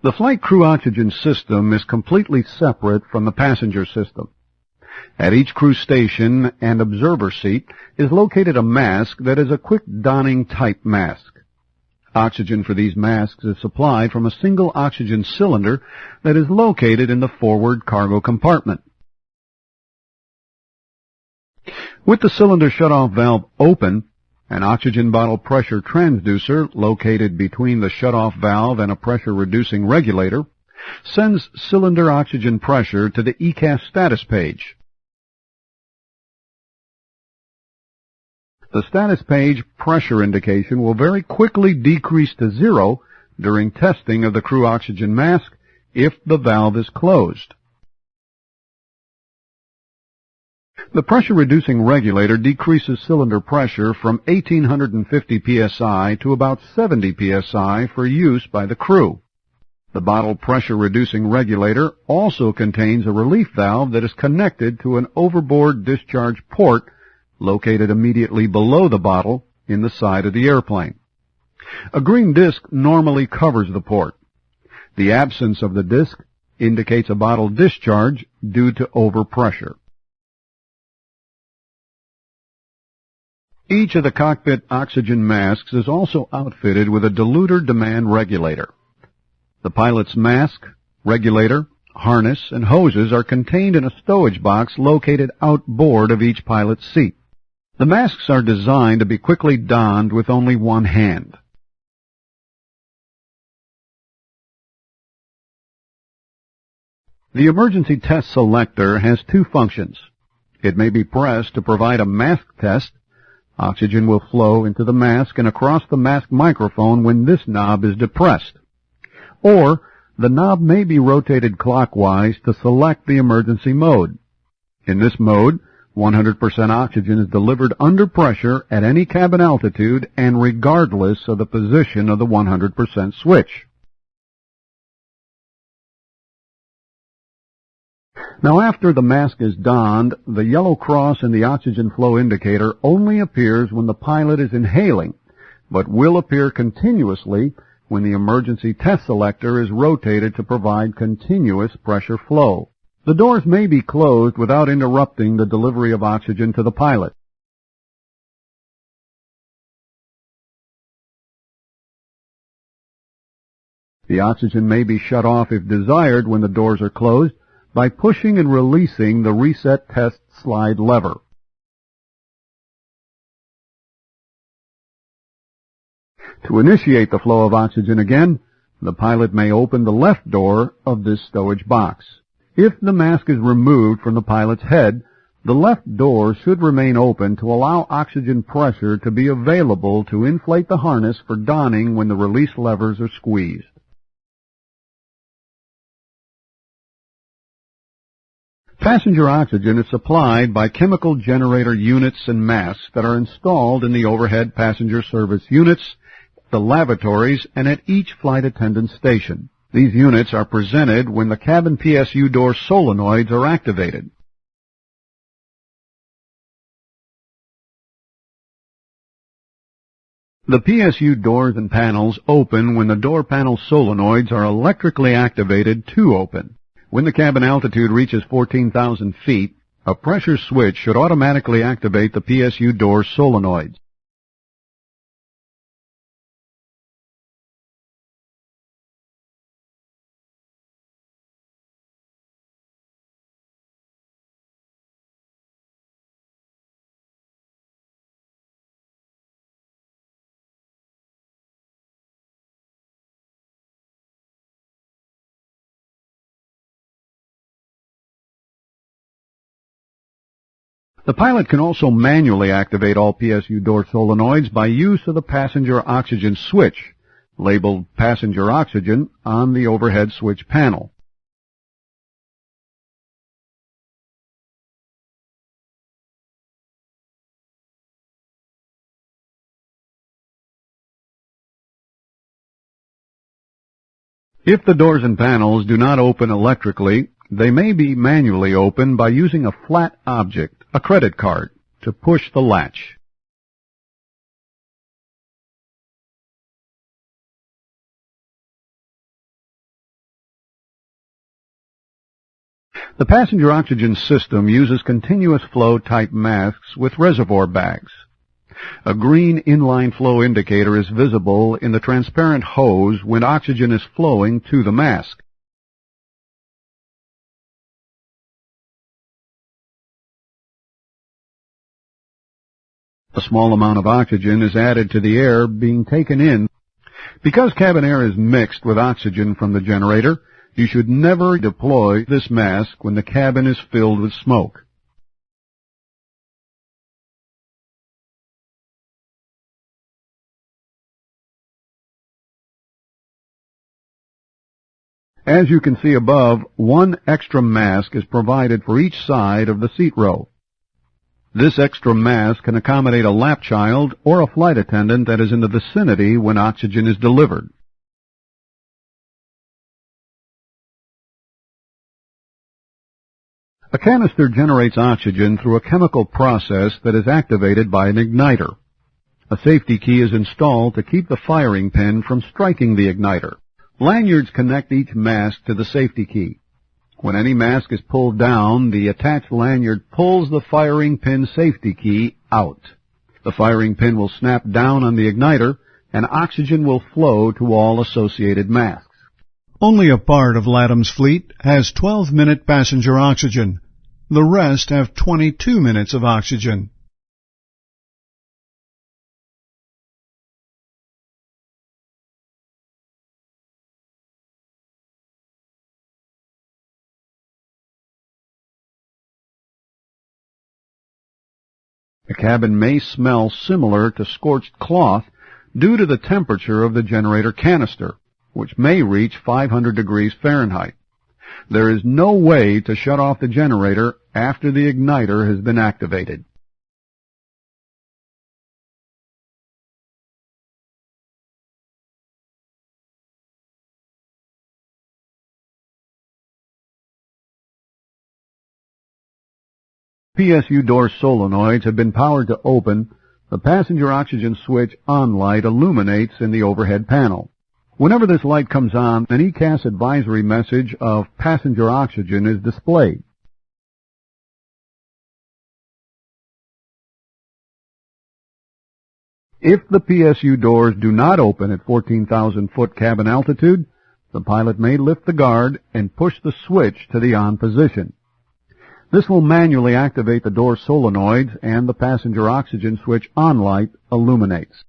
The flight crew oxygen system is completely separate from the passenger system. At each crew station and observer seat is located a mask that is a quick donning type mask. Oxygen for these masks is supplied from a single oxygen cylinder that is located in the forward cargo compartment. With the cylinder shutoff valve open, an oxygen bottle pressure transducer located between the shutoff valve and a pressure-reducing regulator sends cylinder oxygen pressure to the ECAS status page. The status page pressure indication will very quickly decrease to 0 during testing of the crew oxygen mask if the valve is closed. The pressure-reducing regulator decreases cylinder pressure from 1,850 psi to about 70 psi for use by the crew. The bottle pressure-reducing regulator also contains a relief valve that is connected to an overboard discharge port located immediately below the bottle in the side of the airplane. A green disc normally covers the port. The absence of the disc indicates a bottle discharge due to overpressure. Each of the cockpit oxygen masks is also outfitted with a diluter demand regulator. The pilot's mask, regulator, harness, and hoses are contained in a stowage box located outboard of each pilot's seat. The masks are designed to be quickly donned with only one hand. The emergency test selector has two functions. It may be pressed to provide a mask test. Oxygen will flow into the mask and across the mask microphone when this knob is depressed. Or the knob may be rotated clockwise to select the emergency mode. In this mode, 100% oxygen is delivered under pressure at any cabin altitude and regardless of the position of the 100% switch. Now, after the mask is donned, the yellow cross in the oxygen flow indicator only appears when the pilot is inhaling, but will appear continuously when the emergency test selector is rotated to provide continuous pressure flow. The doors may be closed without interrupting the delivery of oxygen to the pilot. The oxygen may be shut off if desired when the doors are closed by pushing and releasing the reset test slide lever. To initiate the flow of oxygen again, the pilot may open the left door of this stowage box. If the mask is removed from the pilot's head, the left door should remain open to allow oxygen pressure to be available to inflate the harness for donning when the release levers are squeezed. Passenger oxygen is supplied by chemical generator units and masks that are installed in the overhead passenger service units, the lavatories, and at each flight attendant station. These units are presented when the cabin PSU door solenoids are activated. The PSU doors and panels open when the door panel solenoids are electrically activated to open. When the cabin altitude reaches 14,000 feet, a pressure switch should automatically activate the PSU door solenoids. The pilot can also manually activate all PSU door solenoids by use of the passenger oxygen switch, labeled passenger oxygen, on the overhead switch panel. If the doors and panels do not open electrically, they may be manually opened by using a flat object, a credit card, to push the latch. The passenger oxygen system uses continuous flow type masks with reservoir bags. A green inline flow indicator is visible in the transparent hose when oxygen is flowing to the mask. A small amount of oxygen is added to the air being taken in. Because cabin air is mixed with oxygen from the generator, you should never deploy this mask when the cabin is filled with smoke. As you can see above, one extra mask is provided for each side of the seat row. This extra mask can accommodate a lap child or a flight attendant that is in the vicinity when oxygen is delivered. A canister generates oxygen through a chemical process that is activated by an igniter. A safety key is installed to keep the firing pin from striking the igniter. Lanyards connect each mask to the safety key. When any mask is pulled down, the attached lanyard pulls the firing pin safety key out. The firing pin will snap down on the igniter, and oxygen will flow to all associated masks. Only a part of LATAM's fleet has 12-minute passenger oxygen. The rest have 22 minutes of oxygen. The cabin may smell similar to scorched cloth due to the temperature of the generator canister, which may reach 500 degrees Fahrenheit. There is no way to shut off the generator after the igniter has been activated. PSU door solenoids have been powered to open. The passenger oxygen switch on light illuminates in the overhead panel. Whenever this light comes on, an ECAS advisory message of passenger oxygen is displayed. If the PSU doors do not open at 14,000-foot cabin altitude, the pilot may lift the guard and push the switch to the on position. This will manually activate the door solenoids, and the passenger oxygen switch on light illuminates.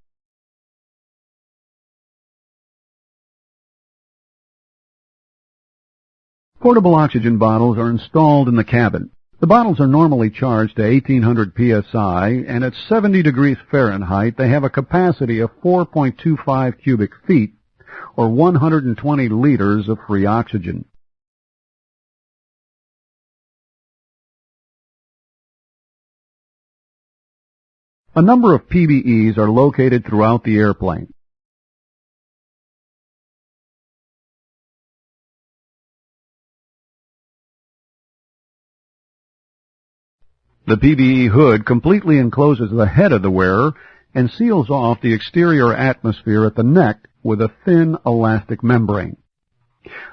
Portable oxygen bottles are installed in the cabin. The bottles are normally charged to 1800 psi, and at 70 degrees Fahrenheit they have a capacity of 4.25 cubic feet, or 120 liters of free oxygen. A number of PBEs are located throughout the airplane. The PBE hood completely encloses the head of the wearer and seals off the exterior atmosphere at the neck with a thin elastic membrane.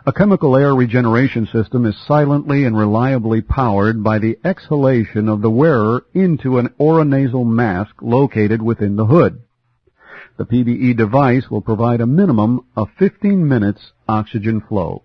A chemical air regeneration system is silently and reliably powered by the exhalation of the wearer into an oronasal mask located within the hood. The PBE device will provide a minimum of 15 minutes oxygen flow.